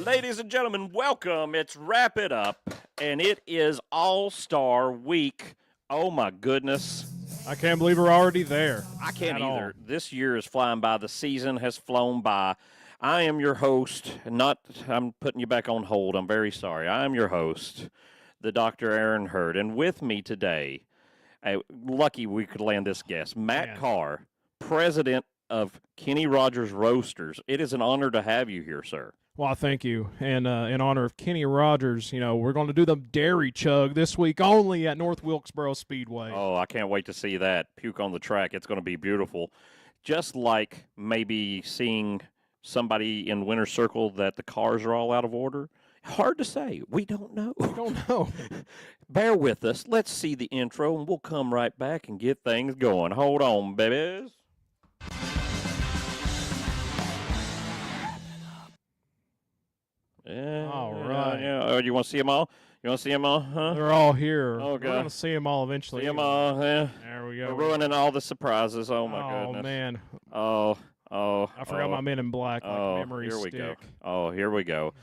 Ladies and gentlemen, welcome. It's Wrap It Up, and it is All-Star Week. Oh, my goodness. I can't believe we're already there. I can't at either. all. This year is flying by. The season has flown by. I am your host. I'm putting you back on hold. I'm very sorry. I am your host, the Dr. Aaron Hurd. And with me today, lucky we could land this guest, Matt Carr, president of Kenny Rogers Roasters. It is an honor to have you here, sir. Well, thank you. And in honor of Kenny Rogers, we're going to do the Dairy Chug this week only at North Wilkesboro Speedway. Oh, I can't wait to see that. Puke on the track. It's going to be beautiful. Just like maybe seeing somebody in Winner's Circle that the cars are all out of order. Hard to say. We don't know. We don't know. Bear with us. Let's see the intro, and we'll come right back and get things going. Hold on, babies. Yeah, all right. Yeah. Oh, you want to see them all? You want to see them all? Huh? They're all here. Oh, We're God. going to see them all eventually. See them all. Yeah. There we go. We're ruining all the surprises. Oh, my Oh, goodness. man. Oh. I forgot my Men in Black memory here we stick. go. Oh, here we go.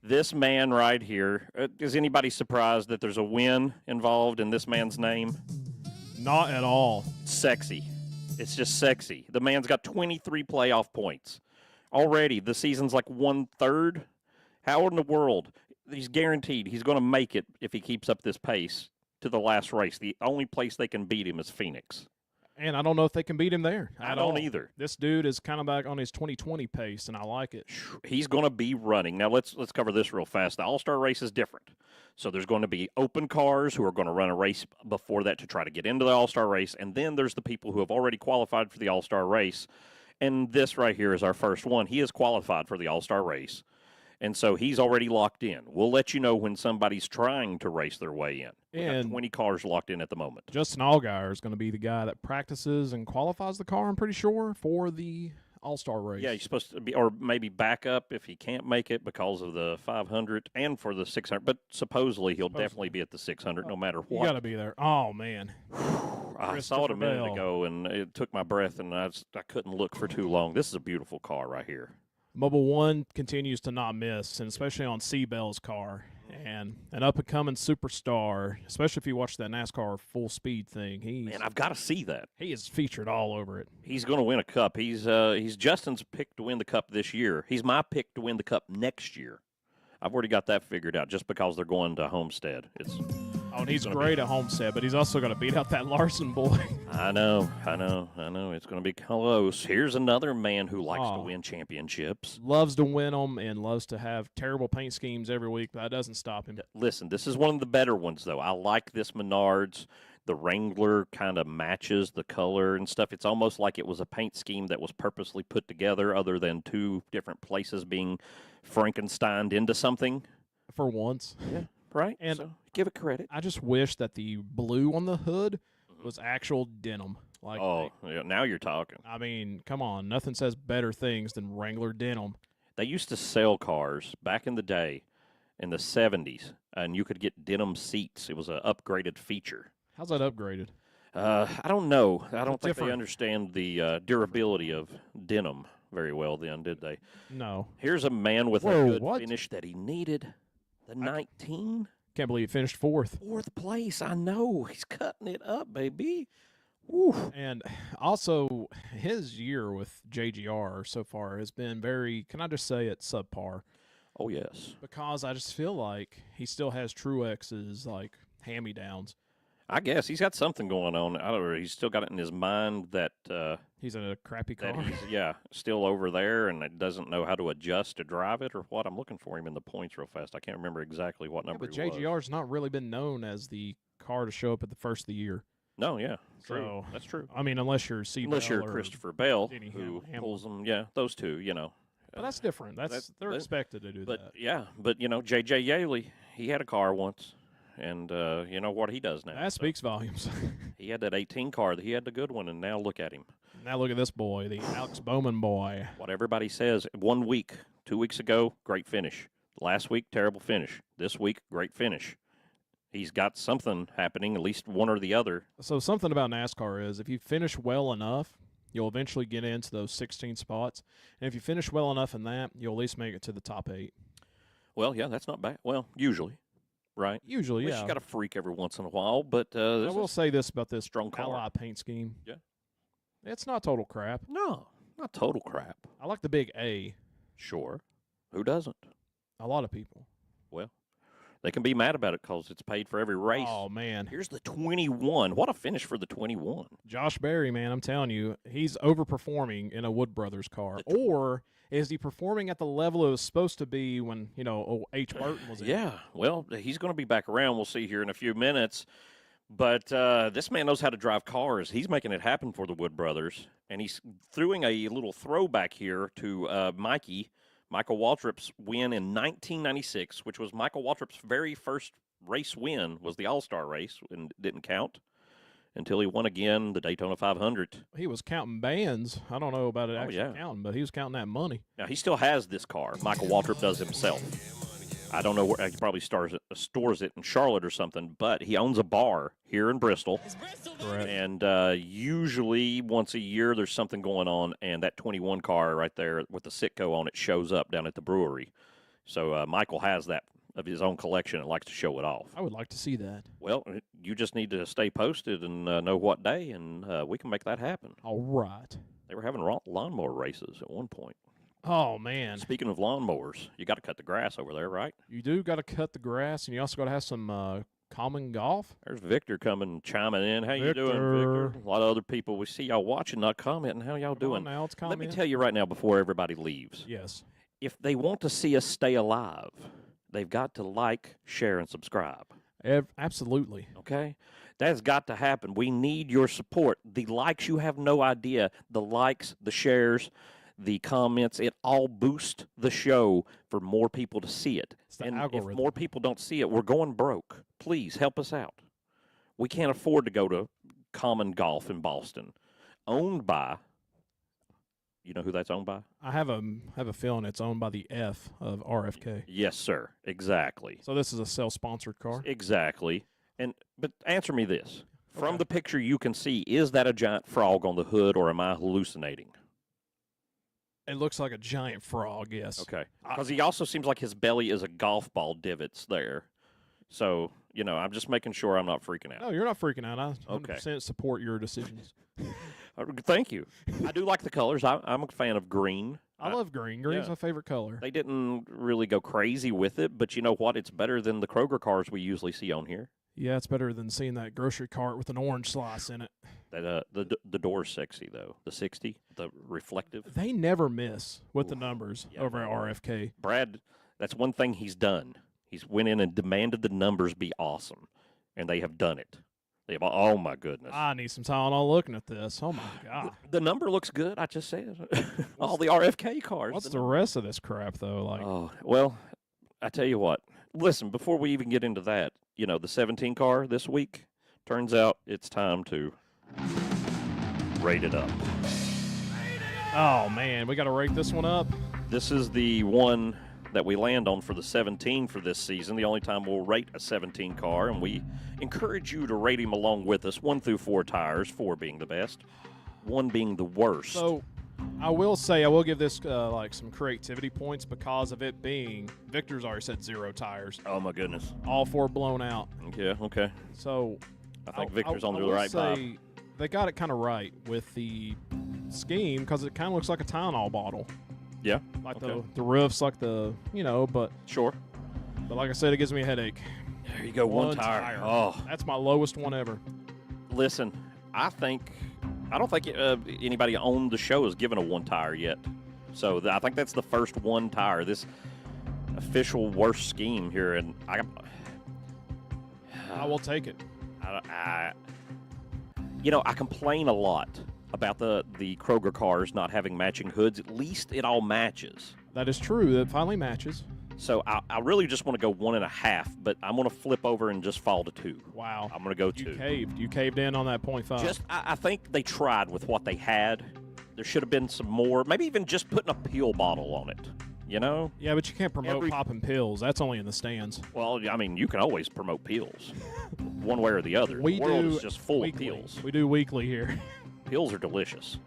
This man right here. Is anybody surprised that there's a win involved in this man's name? Not at all. Sexy. It's just sexy. The man's got 23 playoff points. Already, the season's like 1/3. How in the world? He's guaranteed he's going to make it if he keeps up this pace to the last race. The only place they can beat him is Phoenix. And I don't know if they can beat him there. I don't either. This dude is kind of back on his 2020 pace, and I like it. He's going to be running. Now, let's cover this real fast. The All-Star race is different. So there's going to be open cars who are going to run a race before that to try to get into the All-Star race. And then there's the people who have already qualified for the All-Star race. And this right here is our first one. He is qualified for the All-Star race. And so he's already locked in. We'll let you know when somebody's trying to race their way in. We got 20 cars locked in at the moment. Justin Allgaier is going to be the guy that practices and qualifies the car, I'm pretty sure, for the All-Star race. Yeah, he's supposed to be, or maybe back up if he can't make it because of the 500 and for the 600. But supposedly he'll definitely be at the 600 no matter what. You got to be there. Oh, man. I saw it a minute ago, and it took my breath, and I couldn't look for too long. This is a beautiful car right here. Mobile One continues to not miss, and especially on Seabell's car. And an up-and-coming superstar, especially if you watch that NASCAR full speed thing. Man, I've got to see that. He is featured all over it. He's going to win a cup. He's Justin's pick to win the cup this year. He's my pick to win the cup next year. I've already got that figured out just because they're going to Homestead. And he's great at Homestead, but he's also going to beat out that Larson boy. I know. It's going to be close. Here's another man who likes to win championships. Loves to win them and loves to have terrible paint schemes every week, but that doesn't stop him. Listen, this is one of the better ones, though. I like this Menards. The Wrangler kind of matches the color and stuff. It's almost like it was a paint scheme that was purposely put together other than two different places being Frankensteined into something. For once. Yeah. Right, and so give it credit. I just wish that the blue on the hood was actual denim. Yeah, now you're talking. I mean, come on, nothing says better things than Wrangler denim. They used to sell cars back in the day, in the 70s, and you could get denim seats. It was an upgraded feature. How's that upgraded? I don't know. I don't think they understand the durability of denim very well then, did they? No. Here's a man with a good finish that he needed. The 19. Can't believe he finished fourth. Fourth place. I know. He's cutting it up, baby. Woo. And also, his year with JGR so far has been very, can I just say it's subpar? Oh, yes. Because I just feel like he still has Truex's, hand-me-downs. I guess he's got something going on. I don't know. He's still got it in his mind that he's in a crappy car. That he's, still over there and doesn't know how to adjust to drive it or what. I'm looking for him in the points real fast. I can't remember exactly what number. But JGR's not really been known as the car to show up at the first of the year. No, yeah, true. So, that's true. I mean, unless you're Christopher Bell, Denny who Hamlin. pulls them. Yeah, those two. But that's different. They're expected to do that. Yeah, but J.J. Yaley, he had a car once. And you know what he does now. That speaks volumes. He had that 18 car. He had the good one, and now look at him. Now look at this boy, the Alex Bowman boy. What everybody says, 1 week, 2 weeks ago, great finish. Last week, terrible finish. This week, great finish. He's got something happening, at least one or the other. So something about NASCAR is if you finish well enough, you'll eventually get into those 16 spots. And if you finish well enough in that, you'll at least make it to the top 8. Well, yeah, that's not bad. Well, usually, right? Usually, Wish yeah. you got a freak every once in a while, but I this will is say this about this strong car. Ally paint scheme. Yeah. It's not total crap. No, not total crap. I like the big A. Sure. Who doesn't? A lot of people. Well, they can be mad about it because it's paid for every race. Oh, man. Here's the 21. What a finish for the 21. Josh Berry, man, I'm telling you, he's overperforming in a Wood Brothers car. Or is he performing at the level it was supposed to be when, H. Burton was in? Yeah, well, he's going to be back around. We'll see here in a few minutes. But this man knows how to drive cars. He's making it happen for the Wood Brothers. And he's throwing a little throwback here to Michael Waltrip's win in 1996, which was Michael Waltrip's very first race win, was the All-Star race, and didn't count until he won again the Daytona 500. He was counting bands. I don't know about it actually counting, but he was counting that money. Now, he still has this car. Michael Waltrip does himself. I don't know where he probably stores it in Charlotte or something, but he owns a bar here in Bristol. Correct. And usually once a year there's something going on, and that 21 car right there with the Sitco on it shows up down at the brewery. So Michael has that of his own collection and likes to show it off. I would like to see that. Well, you just need to stay posted and know what day, and we can make that happen. All right. They were having lawnmower races at one point. Oh, man. Speaking of lawnmowers, you got to cut the grass over there, right? You do got to cut the grass, and you also got to have some common golf. There's Victor coming, chiming in. How you doing, Victor? Victor? A lot of other people. We see y'all watching, not commenting. How y'all Come on doing? now, let's Let me comment. tell you right now before everybody leaves. Yes. If they want to see us stay alive, they've got to like, share, and subscribe. Absolutely. Okay? That's got to happen. We need your support. The likes, you have no idea. The likes, the shares, the comments, it all boosts the show for more people to see it. It's the And algorithm. if more people don't see it, we're going broke. Please help us out. We can't afford to go to Common Golf in Boston, owned by. You know who that's owned by? I have a feeling it's owned by the F of RFK. Yes, sir. Exactly. So this is a self-sponsored car. Exactly. But answer me this: from Okay. the picture you can see, is that a giant frog on the hood, or am I hallucinating? It looks like a giant frog. Yes. Okay. Because he also seems like his belly is a golf ball divots there. So, I'm just making sure I'm not freaking out. No, you're not freaking out. I 100% Okay. support your decisions. Thank you. I do like the colors. I'm a fan of green. I love green. Green's yeah. my favorite color. They didn't really go crazy with it, but you know what? It's better than the Kroger cars we usually see on here. Yeah, it's better than seeing that grocery cart with an orange slice in it. That the door's sexy though. The 60, the reflective. They never miss with the Oof. numbers Yeah, over they at are. RFK. Brad, that's one thing he's done. He's went in and demanded the numbers be awesome, and they have done it. They have. Oh my goodness. I need some Tylenol looking at this. Oh my god. The number looks good. I just said all the RFK cars. What's the rest of this crap though? Like, Oh well, I tell you what. Listen, before we even get into that, the 17 car this week. Turns out it's time to rate it up. oh man, we got to rate this one up. This is the one that we land on for the 17 for this season. The only time we'll rate a 17 car, and we encourage you to rate him along with us. 1 through 4 tires, 4 being the best, 1 being the worst. So, I will say I will give this some creativity points because of it being Victor's already said 0 tires, Oh my goodness. all 4 blown out. Yeah. Okay. So I think Victor's on the will right vibe. say they got it kind of right with the scheme because it kind of looks like a Tylenol bottle. Yeah. Like Okay. the roof's like but Sure. like I said, it gives me a headache. There you go. One tire. Oh, That's my lowest one ever. listen. I don't think anybody on the show has given a 1 tire yet. So I think that's the first 1 tire. This official worst scheme here, and I will take it. I complain a lot about the Kroger cars not having matching hoods. At least it all matches. That is true. It finally matches. So I really just want to go 1.5, but I'm going to flip over and just fall to 2. Wow. I'm going to go You 2. caved. You caved in on that 0.5. I think they tried with what they had. There should have been some more, maybe even just putting a pill bottle on it, Yeah, but you can't promote popping pills. That's only in the stands. Well, I mean, you can always promote pills, one way or the other. We the world do is just full weekly. of pills. We do weekly here. Pills are delicious.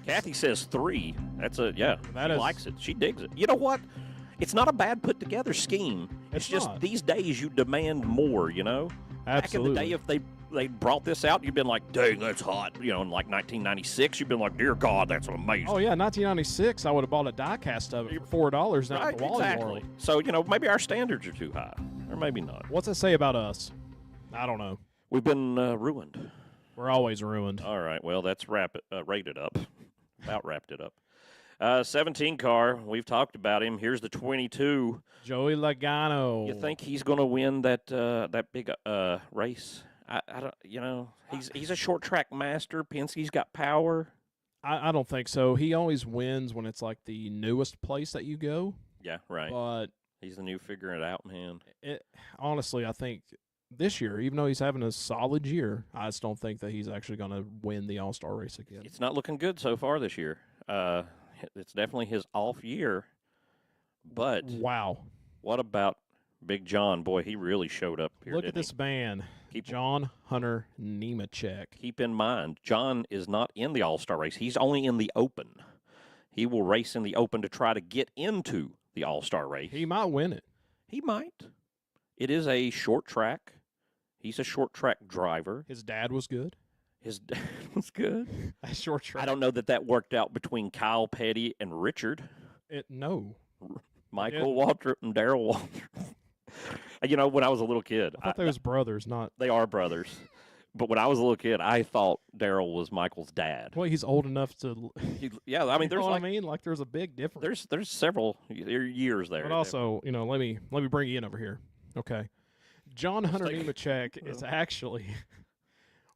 Kathy says 3. That's That she is- likes it. She digs it. You know what? It's not a bad put together scheme. It's just not. these days you demand more. Absolutely. Back in the day, if they brought this out, you'd been like, dang, that's hot. In like 1996, you'd been like, dear God, that's amazing. Oh yeah, 1996, I would have bought a die cast of it for $4 down at the Wally exactly. World. So maybe our standards are too high, or maybe not. What's that say about us? I don't know. We've been ruined. We're always ruined. All right, well, that's rated up. About wrapped it up. 17 car, we've talked about him. Here's the 22. Joey Logano. You think he's going to win that big race? I don't. He's a short track master. Penske's got power. I don't think so. He always wins when it's like the newest place that you go. Yeah, right. But he's the new figuring it out man. Honestly, I think this year, even though he's having a solid year, I just don't think that he's actually going to win the All-Star race again. It's not looking good so far this year. It's definitely his off year. But wow, what about Big John? Boy, he really showed up here. Look at this man. John Hunter Nemechek. Keep in mind, John is not in the All-Star race. He's only in the Open. He will race in the Open to try to get into the All-Star race. He might win it. He might. It is a short track. He's a short track driver. His dad was good. His dad was good. A short track. I don't know that worked out between Kyle Petty and Richard. No. Michael Waltrip and Darrell Waltrip. When I was a little kid. I thought they was brothers, not. They are brothers. But when I was a little kid, I thought Darrell was Michael's dad. Well, he's old enough to. There's you know what I mean? Like, there's a big difference. There's several years there. But also, let me bring you in over here. Okay. John Hunter Nemechek is actually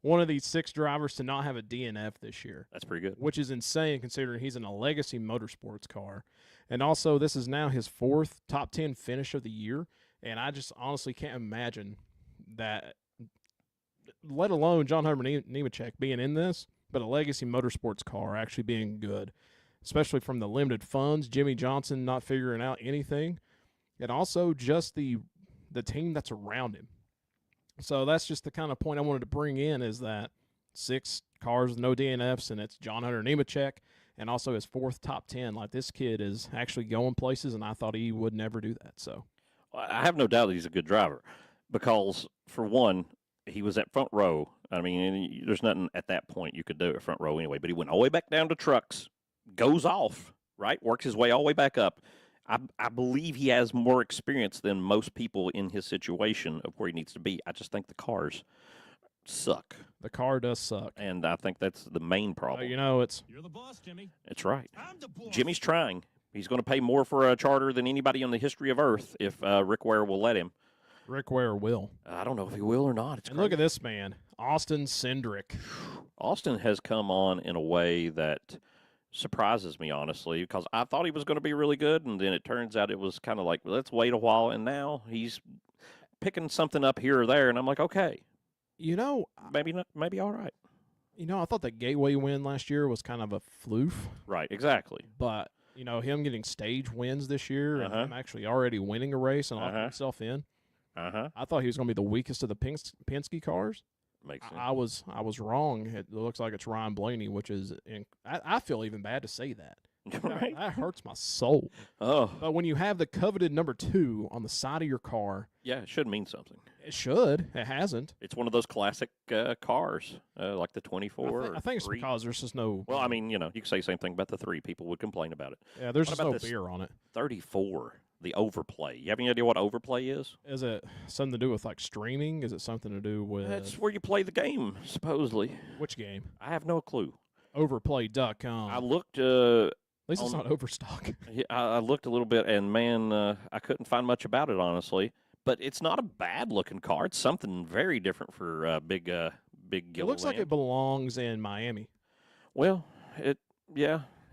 one of these 6 drivers to not have a DNF this year. That's pretty good. Which is insane considering he's in a legacy motorsports car. And also, this is now his 4th top 10 finish of the year. And I just honestly can't imagine that, let alone John Hunter Nemechek being in this, but a legacy motorsports car actually being good, especially from the limited funds, Jimmy Johnson not figuring out anything, and also just the team that's around him. So that's just the kind of point I wanted to bring in, is that 6 cars with no DNFs, and it's John Hunter Nemechek, and also his 4th top 10. Like, this kid is actually going places, and I thought he would never do that. So I have no doubt that he's a good driver because, for one, he was at front row. I mean, there's nothing at that point you could do at front row anyway, but he went all the way back down to trucks, goes off, right, works his way all the way back up. I believe he has more experience than most people in his situation of where he needs to be. I just think the cars suck. The car does suck. And I think that's the main problem. You're the boss, Jimmy. It's right. I'm the boss. Jimmy's trying. He's going to pay more for a charter than anybody in the history of Earth if Rick Ware will let him. Rick Ware will. I don't know if he will or not. And look at this man, Austin Cindric. Austin has come on in a way that surprises me, honestly, because I thought he was going to be really good, and then it turns out it was kind of like, let's wait a while, and now he's picking something up here or there, and I'm like, okay. Maybe not, maybe all right. I thought that Gateway win last year was kind of a floof. Right, exactly. But, him getting stage wins this year and him actually already winning a race and locking himself in, I thought he was going to be the weakest of the Penske cars. Makes sense. I was wrong. It looks like it's Ryan Blaney, which is I feel even bad to say that. Right? That hurts my soul. Oh. But when you have the coveted number 2 on the side of your car, yeah, it should mean something. It should. It hasn't. It's one of those classic cars, like the 24. I think it's because there's just no. Well, I mean, you can say the same thing about the 3. People would complain about it. Yeah, there's what just no this beer on it. 34, the overplay. You have any idea what overplay is? Is it something to do with like streaming? Is it something to do with? That's where you play the game, supposedly. Which game? I have no clue. Overplay.com. I looked. At least it's not Overstock. I looked a little bit, and man, I couldn't find much about it, honestly. But it's not a bad-looking car. It's something very different for Big Gilliland. It looks like it belongs in Miami. Well, it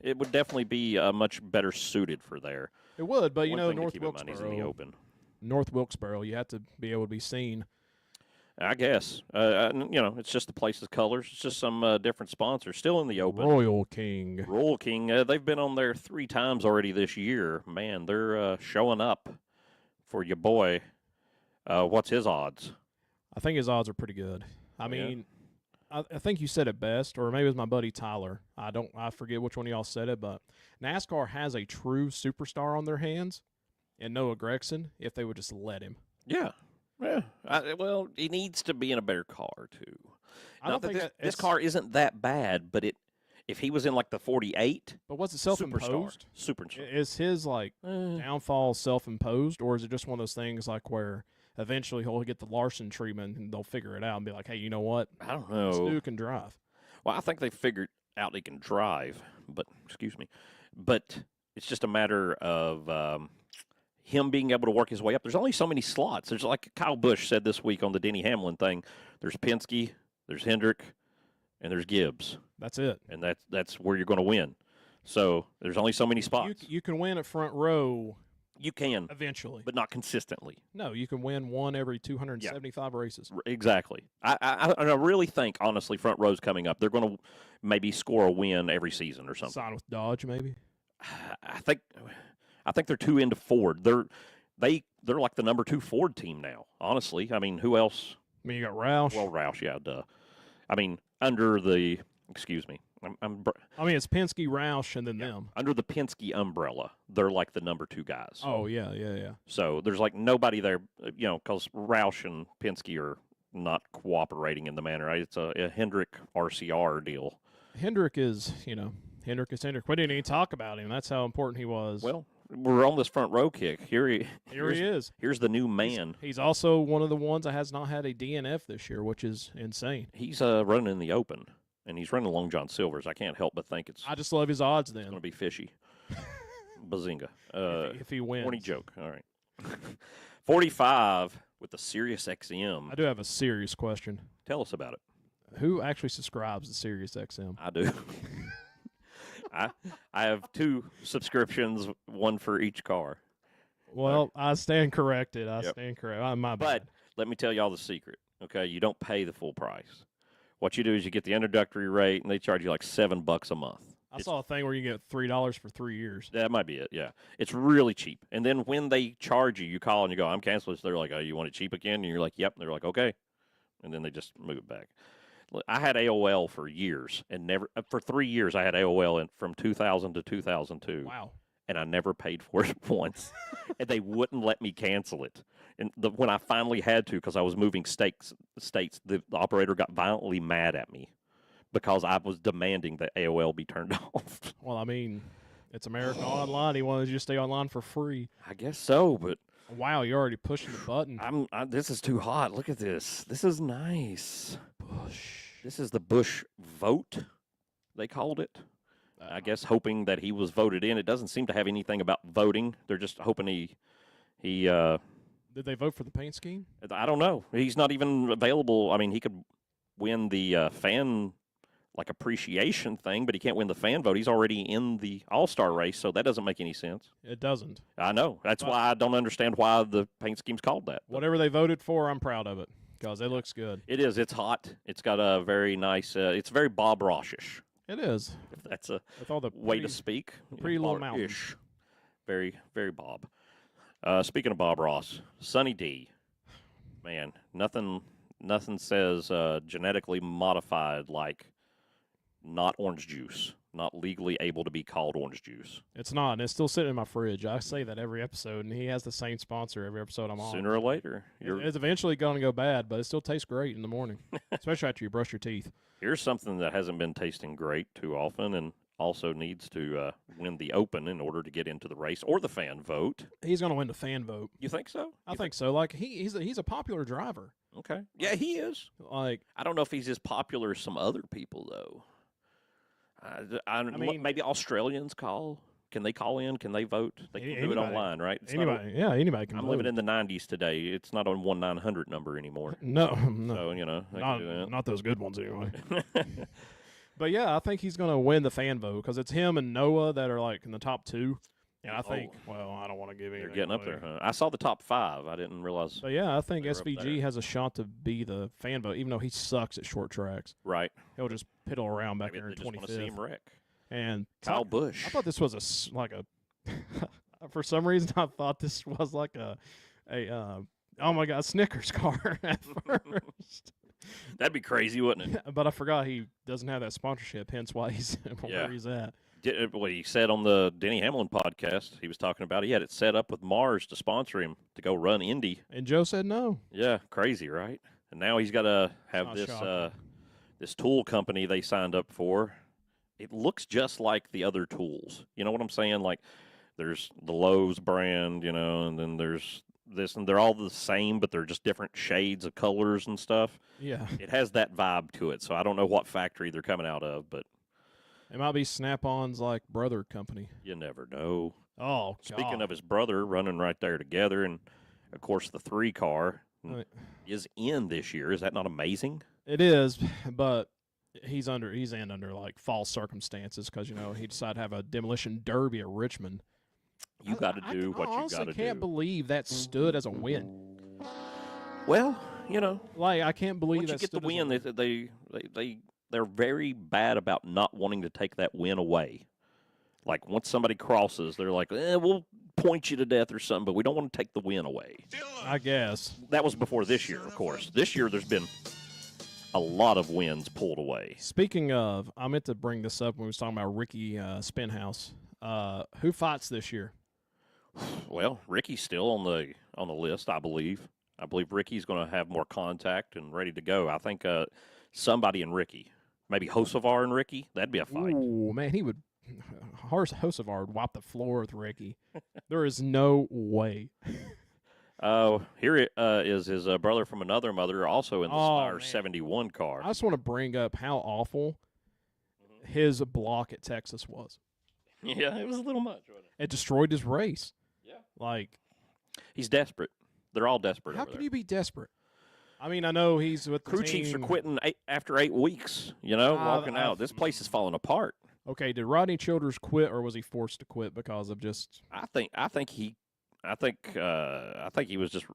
would definitely be much better suited for there. It would, but North Wilkesboro. In the open. North Wilkesboro, you have to be able to be seen. I guess. It's just the place's colors. It's just some different sponsors. Still in the open. Royal King. Royal King. They've been on there 3 times already this year. Man, they're showing up for your boy. What's his odds? I think his odds are pretty good. I mean, I think you said it best, or maybe it was my buddy Tyler. I forget which one of y'all said it, but NASCAR has a true superstar on their hands, and Noah Gregson if they would just let him. Yeah. Well, he needs to be in a better car too. I don't think this car isn't that bad, but if he was in like the 48, But was it self-imposed? Superstar. Is his like downfall self-imposed, or is it just one of those things like where eventually he'll get the Larson treatment and they'll figure it out and be like, hey, you know what? I don't This know. dude can drive. Well, I think they figured out he can drive, but it's just a matter of him being able to work his way up. There's only so many slots. There's like Kyle Busch said this week on the Denny Hamlin thing. There's Penske, there's Hendrick, and there's Gibbs. That's it. And that's where you're going to win. So there's only so many spots. You can win at front row You can, eventually. but not consistently. No, you can win one every 275 races. Exactly. I really think, honestly, front row's coming up. They're going to maybe score a win every season or something. Sign with Dodge, maybe. I think they're too into Ford. They're like the number 2 Ford team now. Honestly, I mean, who else? I mean, you got Roush. Well, Roush, yeah, duh. I mean, under the excuse me, I mean, it's Penske, Roush, and then them. Under the Penske umbrella, they're like the number 2 guys. Oh yeah. So there's like nobody there, because Roush and Penske are not cooperating in the manner. Right? It's a Hendrick RCR deal. Hendrick is Hendrick. We didn't even talk about him. That's how important he was. Well, we're on this front row kick. Here he is. Here's the new man. He's also one of the ones that has not had a DNF this year, which is insane. He's running in the open, and he's running along John Silver's. I can't help but think I just love his odds then. It's going to be fishy. Bazinga. If he wins. Corny joke. All right. 45 with the Sirius XM. I do have a serious question. Tell us about it. Who actually subscribes to Sirius XM? I do. I have 2 subscriptions, one for each car. Well, I stand corrected. I stand corrected. My bad. But let me tell y'all the secret, okay? You don't pay the full price. What you do is you get the introductory rate, and they charge you like $7 a month. I saw a thing where you get $3 for 3 years. That might be it, yeah. It's really cheap. And then when they charge you, you call and you go, I'm canceling. So they're like, oh, you want it cheap again? And you're like, yep. And they're like, okay. And then they just move it back. I had AOL for years, and for 3 years I had AOL from 2000 to 2002. Wow. And I never paid for it once. And they wouldn't let me cancel it. And when I finally had to, because I was moving states, the operator got violently mad at me because I was demanding that AOL be turned off. Well, I mean, it's America Online. He wanted you to stay online for free. I guess so, but wow, you're already pushing the button. This is too hot. Look at this. This is nice. Bush. This is the Bush vote, they called it. I guess hoping that he was voted in. It doesn't seem to have anything about voting. They're just hoping he Did they vote for the paint scheme? I don't know. He's not even available. I mean, he could win the fan appreciation thing, but he can't win the fan vote. He's already in the All-Star race, so that doesn't make any sense. It doesn't. I know. That's why I don't understand why the paint scheme's called that. Whatever they voted for, I'm proud of it because it looks good. It is. It's hot. It's got a very nice. It's very Bob Ross-ish. It is. If that's a with all the way to speak. Pretty little mountains. Very, very Bob. Speaking of Bob Ross, Sunny D. Man, nothing says genetically modified like not orange juice, not legally able to be called orange juice. It's not, and it's still sitting in my fridge. I say that every episode, and he has the same sponsor every episode I'm on. Sooner or later. It's eventually going to go bad, but it still tastes great in the morning, especially after you brush your teeth. Here's something that hasn't been tasting great too often and also needs to win the Open in order to get into the race or the fan vote. He's going to win the fan vote. You think so? I think so. Like he's a popular driver. Okay. Yeah, he is. Like I don't know if he's as popular as some other people though. I mean, maybe Australians call. Can they call in? Can they vote? They can do it online, right? Anybody can. I'm living in the '90s today. It's not on 1-900 number anymore. No. So not those good ones anyway. But yeah, I think he's going to win the fan vote because it's him and Noah that are like in the top 2. And I think, I don't want to give anything. They're getting up there, huh? I saw the top 5. I didn't realize. But yeah, I think SVG has a shot to be the fan vote, even though he sucks at short tracks. Right. He'll just piddle around back there in 25th. Just want to see him wreck. And Kyle Busch. I thought this was for some reason I thought this was like a oh my God, Snickers car at first. That'd be crazy, wouldn't it? But I forgot he doesn't have that sponsorship, hence why he's where he's at. did what he said on the Denny Hamlin podcast. He was talking about he had it set up with Mars to sponsor him to go run Indy. And Joe said no. Yeah, crazy, right? And now he's got to have not this shocking. this tool company they signed up for. It looks just like the other tools. You know what I'm saying? Like there's the Lowe's brand, and then there's this, and they're all the same, but they're just different shades of colors and stuff. Yeah. It has that vibe to it. So I don't know what factory they're coming out of, but It might be Snap-on's like brother company. you never know. Oh, God. Speaking of his brother running right there together, and of course the 3 car Right. is in this year. Is that not amazing? It is, but he's in under like false circumstances because he decided to have a demolition derby at Richmond. You got to do what you got honestly to can't do. believe that stood as a win. Well, Like I can't believe once you that get the stood as a win, they're very bad about not wanting to take that win away. Like once somebody crosses, they're like, we'll point you to death or something, but we don't want to take the win away. I guess. That was before this year, of course. This year, there's been a lot of wins pulled away. Speaking of, I meant to bring this up when we was talking about Ricky Spinhouse. Who fights this year? Well, Ricky's still on the list, I believe. I believe Ricky's going to have more contact and ready to go. I think somebody and Ricky, maybe Hocevar and Ricky, that'd be a fight. Oh man, he would. Hocevar would wipe the floor with Ricky. There is no way. Here is his brother from another mother, also in the Spire man. 71 car. I just want to bring up how awful his block at Texas was. Yeah, it was a little much, wasn't it? It destroyed his race. Yeah. Like, He's desperate. They're all desperate. how over can there. you be desperate? I mean, I know he's with the Crew team. chiefs are quitting after 8 weeks, walking out. This place is falling apart. Okay, did Rodney Childers quit, or was he forced to quit because of just? I think he was just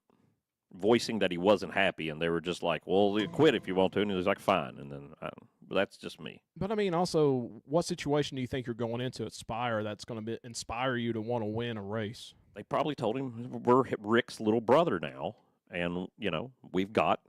voicing that he wasn't happy, and they were just like, "Well, you quit if you want to," and he was like, "Fine." And then but that's just me. But I mean, also, what situation do you think you're going into at Spire that's going to inspire you to want to win a race? They probably told him we're Rick's little brother now, and we've got.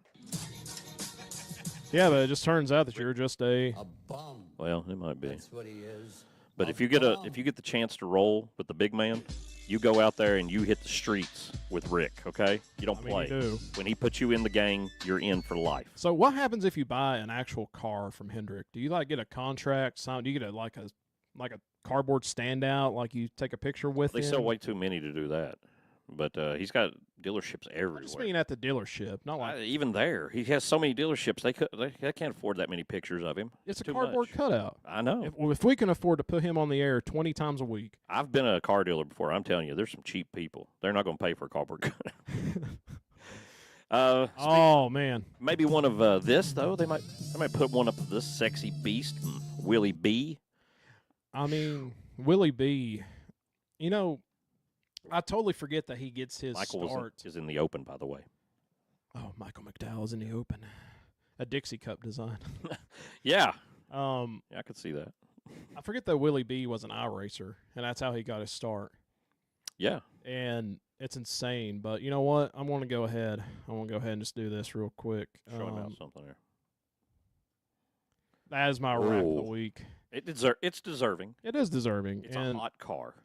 Yeah, but it just turns out that you're just a bum. Well, it might be. That's what he is. But if you get the chance to roll with the big man, you go out there and you hit the streets with Rick. Okay, you don't play. You do. When he puts you in the gang, you're in for life. So what happens if you buy an actual car from Hendrick? Do you get a contract? Do you get a cardboard standout like you take a picture with They him? sell way too many to do that. But he's got dealerships I everywhere. just mean at the dealership, not like Even there, he has so many dealerships. They can't afford that many pictures of him. it's a too cardboard much. cutout. I know. If we can afford to put him on the air 20 times a week, I've been a car dealer before. I'm telling you, there's some cheap people. They're not going to pay for a cardboard cutout. oh man, Maybe one of this though. They might put one up of this sexy beast, Willie B. I mean Willie B. I totally forget that he gets his Michael start. is in the open, by the way. Oh, Michael McDowell is in the open. A Dixie Cup design. Yeah, Yeah, I could see that. I forget that Willie B was an iRacer, and that's how he got his start. Yeah, And it's insane. But you know what? I'm going to go ahead. And just do this real quick. show him out something there. That is my rap of the Oh. week. It's deserving. It is deserving. It's and a hot car.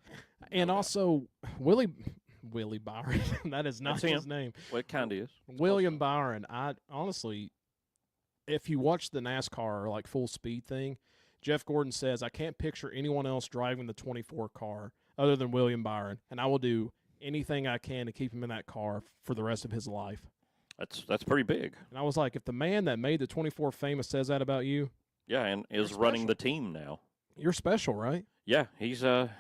and no doubt. also, Willie Byron. That is not That's his him. name. Well, it kind of is. William Byron. I honestly, if you watch the NASCAR full speed thing, Jeff Gordon says I can't picture anyone else driving the 24 car other than William Byron, and I will do anything I can to keep him in that car for the rest of his life. That's pretty big. And I was like, if the man that made the 24 famous says that about you, Yeah, and is You're running special. the team now. you're special, right? Yeah, he's That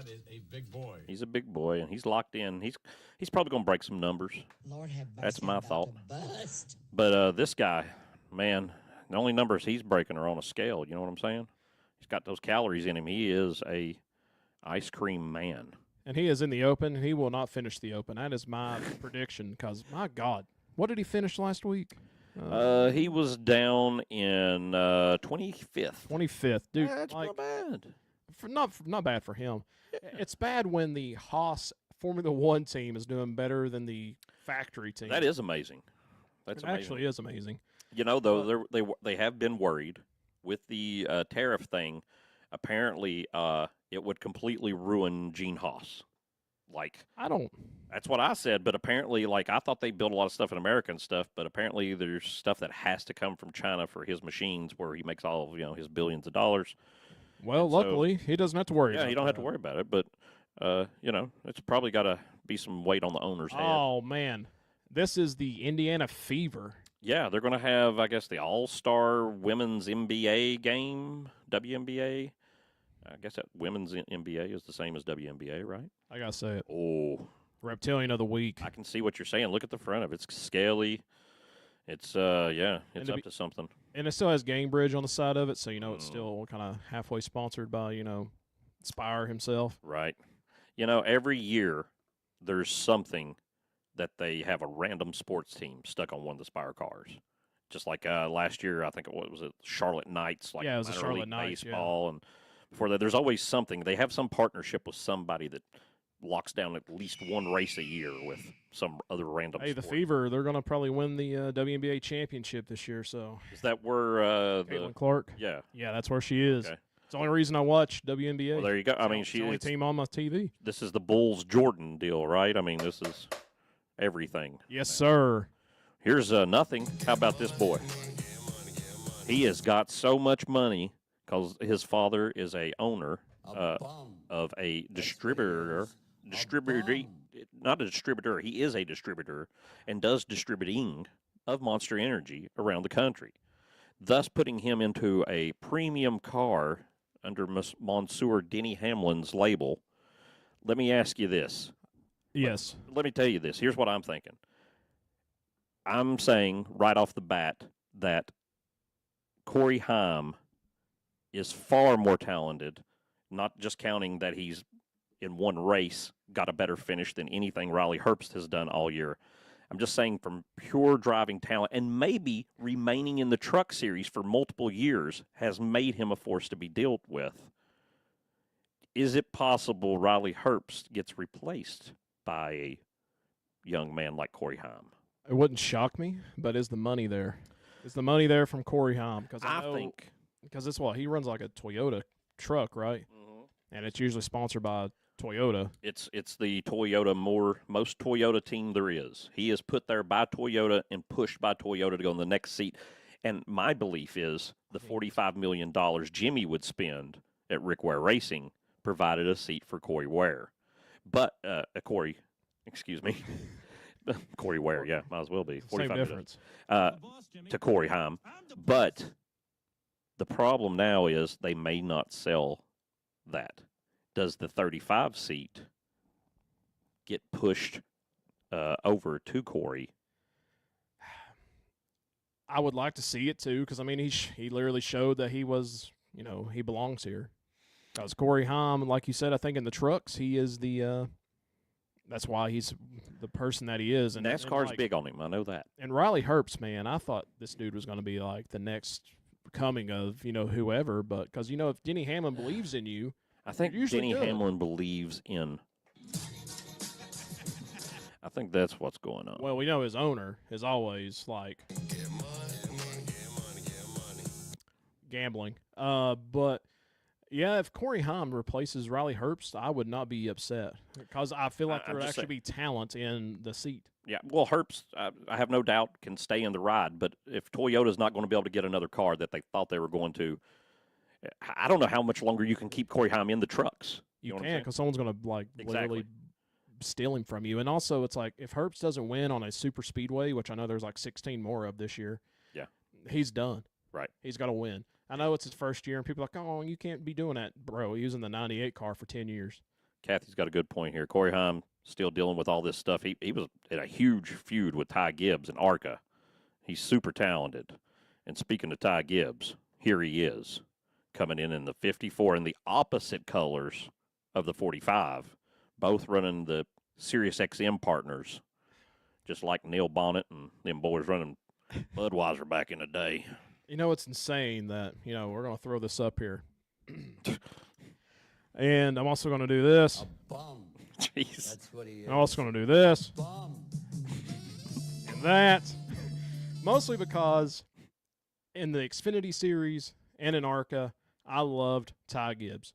is a big boy. a big boy, and he's locked in. He's probably going to break some numbers. Lord have mercy. That's my I'm about thought. to bust. But this guy, man, the only numbers he's breaking are on a scale. You know what I'm saying? He's got those calories in him. He is a ice cream man. And he is in the open. He will not finish the open. That is my prediction because, my God, what did he finish last week? He was down in 25th. 25th. Dude, That's not bad. not bad for him. It's bad when the Haas Formula One team is doing better than the factory team. That is amazing. That's It amazing. actually is amazing. You know, though, they have been worried with the tariff thing. apparently it would completely ruin Gene Haas. Like, I don't. that's what I said, but apparently, like, I thought they built a lot of stuff in America and stuff, but apparently there's stuff that has to come from China for his machines where he makes all of, his billions of dollars. Well, And so- luckily, he doesn't have to worry Yeah, about you don't have to that. worry about it, but, it's probably got to be some weight on the owner's head. Oh, man. This is the Indiana Fever. Yeah, they're going to have, I guess, the All-Star Women's NBA game, WNBA. I guess that Women's NBA is the same as WNBA, right? I got to say it. Oh, Reptilian of the Week. I can see what you're saying. Look at the front of it. It's scaly. It's, it's And to up to something. And it still has Gangbridge on the side of it, so it's still kind of halfway sponsored by, Spire himself. Right. Every year there's something that they have a random sports team stuck on one of the Spire cars. Just like last year, I think it was Charlotte Knights, like Yeah, it was the minor Charlotte league Knights, yeah. baseball, and before that, there's always something. They have some partnership with somebody that locks down at least one race a year with some other random. Hey, the sport. Fever, they're going to probably win the WNBA championship this year, so. Is that where Caitlin Clark? Yeah. Yeah, that's where she is. Okay. It's the only reason I watch WNBA. Well, there you go. I mean, It's the only it's team on my TV. this is the Bulls Jordan deal, right? I mean, this is everything. Yes, sir. Here's nothing. How about this boy? He has got so much money because his father is a owner of a distributor. Not a distributor. He is a distributor and does distributing of Monster Energy around the country, thus putting him into a premium car under Monsieur Denny Hamlin's label. Let me ask you this. Yes. Let me tell you this. Here's what I'm thinking. I'm saying right off the bat that Corey Haim is far more talented, not just counting that he's in one race got a better finish than anything Riley Herbst has done all year. I'm just saying from pure driving talent and maybe remaining in the truck series for multiple years has made him a force to be dealt with. Is it possible Riley Herbst gets replaced by a young man like Corey Haim? It wouldn't shock me, but is the money there? Is the money there from Corey Haim? Because I think because it's he runs like a Toyota truck, right? And it's usually sponsored by Toyota. it's the Toyota most Toyota team there is. He is put there by Toyota and pushed by Toyota to go in the next seat. And my belief is the $45 million Jimmy would spend at Rick Ware Racing provided a seat for Corey Ware. But Corey, excuse me. Corey Ware, yeah, might as well be. Same difference. To Corey Haim. But the problem now is they may not sell that. Does the 35 seat get pushed over to Corey? I would like to see it too, because I mean he literally showed that he was he belongs here. Because Corey Haim, like you said, I think in the trucks he is the. That's why he's the person that he is. And NASCAR's big on him. I know that. And Riley Herbst, man, I thought this dude was going to be like the next coming of whoever, but because if Denny Hamlin believes in you. I think usually Denny good. Hamlin believes in. I think that's what's going on. Well, we know his owner is always like gambling. But yeah, if Corey Haim replaces Riley Herbst, I would not be upset because I feel like there would actually be talent in the seat. Yeah, well, Herbst, I have no doubt, can stay in the ride. But if Toyota's not going to be able to get another car that they thought they were going to, I don't know how much longer you can keep Corey Haim in the trucks. You know can't because someone's going to literally steal him from you. And also, it's like if Herbst doesn't win on a super speedway, which I know there's like 16 more of this year, yeah, he's done. Right, he's got to win. I know it's his first year, and people are like, "Oh, you can't be doing that, bro." He was in the '98 car for 10 years. Kathy's got a good point here. Corey Haim still dealing with all this stuff. He was in a huge feud with Ty Gibbs in ARCA. He's super talented. And speaking of Ty Gibbs, here he is, coming in the 54 in the opposite colors of the 45, both running the Sirius XM partners, just like Neil Bonnet and them boys running Budweiser back in the day. It's insane that, we're going to throw this up here. And I'm also going to do this. A bum. Jeez. That's what he is. I'm also going to do this. Bum. And that. Mostly because in the Xfinity series and in ARCA, I loved Ty Gibbs.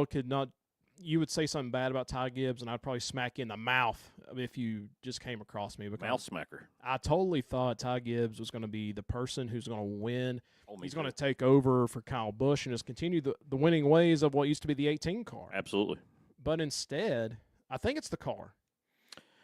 Could not. You would say something bad about Ty Gibbs, and I'd probably smack you in the mouth if you just came across me. Because Mouth smacker. I totally thought Ty Gibbs was going to be the person who's going to win. Oh, He's going to take over for Kyle Busch and just continue the winning ways of what used to be the 18 car. Absolutely. But instead, I think it's the car.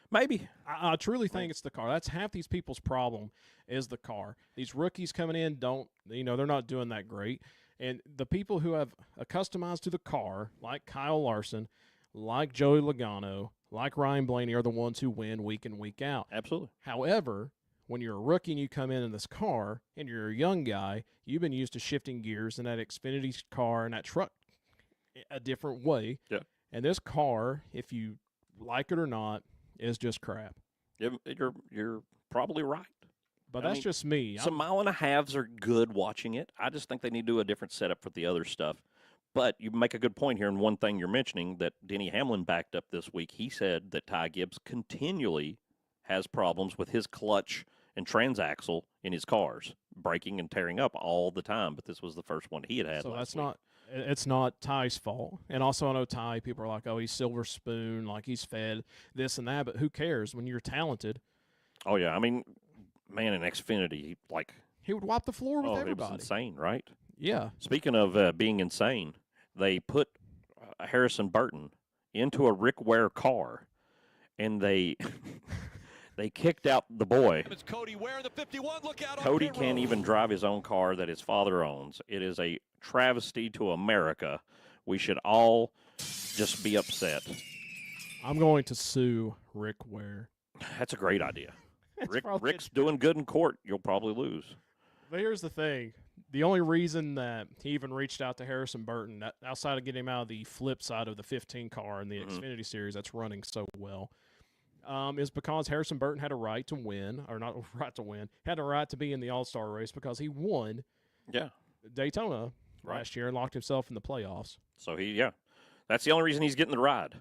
Maybe. I truly think it's the car. That's half these people's problem is the car. These rookies coming in they're not doing that great. And the people who have customized to the car, like Kyle Larson, like Joey Logano, like Ryan Blaney, are the ones who win week in, week out. Absolutely. However, when you're a rookie and you come in this car and you're a young guy, you've been used to shifting gears in that Xfinity car and that truck a different way. Yeah. And this car, if you like it or not, is just crap. You're probably right. But that's just me. Some mile and a halves are good watching it. I just think they need to do a different setup for the other stuff. But you make a good point here, and one thing you're mentioning that Denny Hamlin backed up this week, he said that Ty Gibbs continually has problems with his clutch and transaxle in his cars, breaking and tearing up all the time. But this was the first one he had. So last week. it's not Ty's fault. And also I know Ty, people are like, oh, he's silver spoon, like he's fed this and that. But who cares when you're talented? Oh, yeah. I mean, man, in Xfinity, He would wipe the floor with everybody. It was insane, right? Yeah. Speaking of being insane, they put Harrison Burton into a Rick Ware car, and they they kicked out the boy. It's Cody Ware, the 51. Look out! Cody can't even drive his own car that his father owns. It is a travesty to America. We should all just be upset. I'm going to sue Rick Ware. That's a great idea. probably Rick's doing good in court. You'll probably lose. But here's the thing. The only reason that he even reached out to Harrison Burton, that outside of getting him out of the flip side of the 15 car in the Xfinity Series that's running so well, is because Harrison Burton had a right to win, or not a right to win, had a right to be in the All-Star race because he won Daytona last year and locked himself in the playoffs. So that's the only reason he's getting the ride.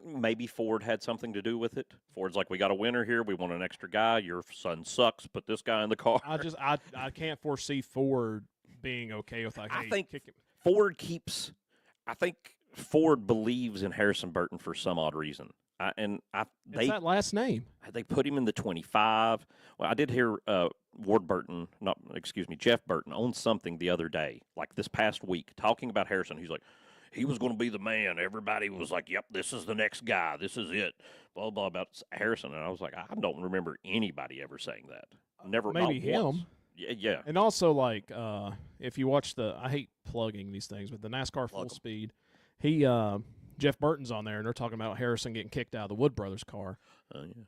Maybe Ford had something to do with it. Ford's like, we got a winner here. We want an extra guy. Your son sucks. Put this guy in the car. I can't foresee Ford being okay with like. I think Ford believes in Harrison Burton for some odd reason. It's that last name. They put him in the 25. Well, I did hear Jeff Burton on something the other day, like this past week, talking about Harrison. He's like, he was going to be the man. Everybody was like, yep, this is the next guy. This is it. Blah, blah, about Harrison. And I was like, I don't remember anybody ever saying that. Never. Maybe him. Once. Yeah. And also, like, if you watch I hate plugging these things, but the NASCAR Full Speed, Jeff Burton's on there, and they're talking about Harrison getting kicked out of the Wood Brothers car.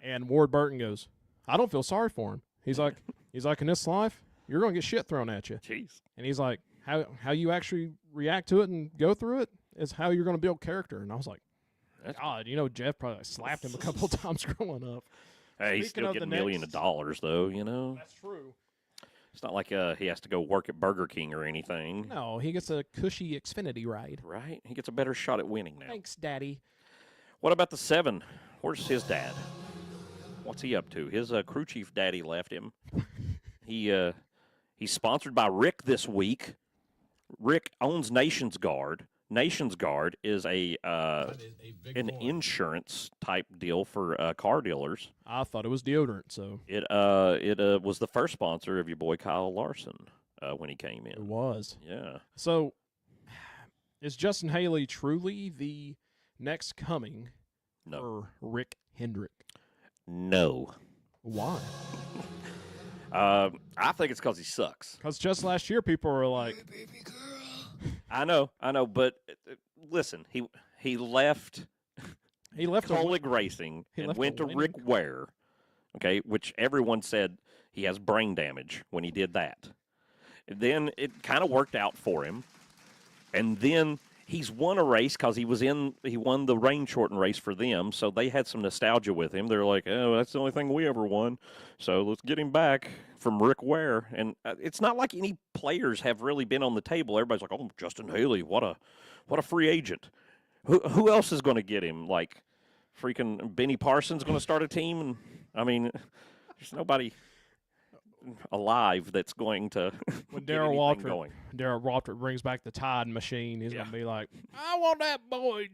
And Ward Burton goes, I don't feel sorry for him. He's like, in this life, you're going to get shit thrown at you. Jeez. And he's like, how you actually react to it and go through it is how you're going to build character. And I was like, God, Jeff probably slapped him a couple of times growing up. Hey, he's still getting millions of dollars, though, That's true. It's not like he has to go work at Burger King or anything. No, he gets a cushy Xfinity ride. Right? He gets a better shot at winning now. Thanks, Daddy. What about the 7? Where's his dad? What's he up to? His crew chief daddy left him. He's sponsored by Rick this week. Rick owns Nations Guard. Nations Guard is an insurance type deal for car dealers. I thought it was deodorant, so it was the first sponsor of your boy Kyle Larson when he came in. It was. Yeah. So is Justin Haley truly the next coming for Rick Hendrick? No. Why? I think it's because he sucks. Because just last year, people were like, Baby girl. I know, but listen, he left Kohlig Racing and went to Rick Ware, okay, which everyone said he has brain damage when he did that. Then it kind of worked out for him, and then he's won a race because he won the rain shortened race for them, so they had some nostalgia with him. They're like, oh, that's the only thing we ever won, so let's get him back from Rick Ware. And it's not like any players have really been on the table. Everybody's like, oh, Justin Haley, what a free agent. Who else is going to get him? Like freaking Benny Parsons going to start a team? And I mean, there's nobody. alive that's going to When get Darryl anything going. Waltrip brings back the Tide machine, he's Yeah. gonna be like, "I want that boy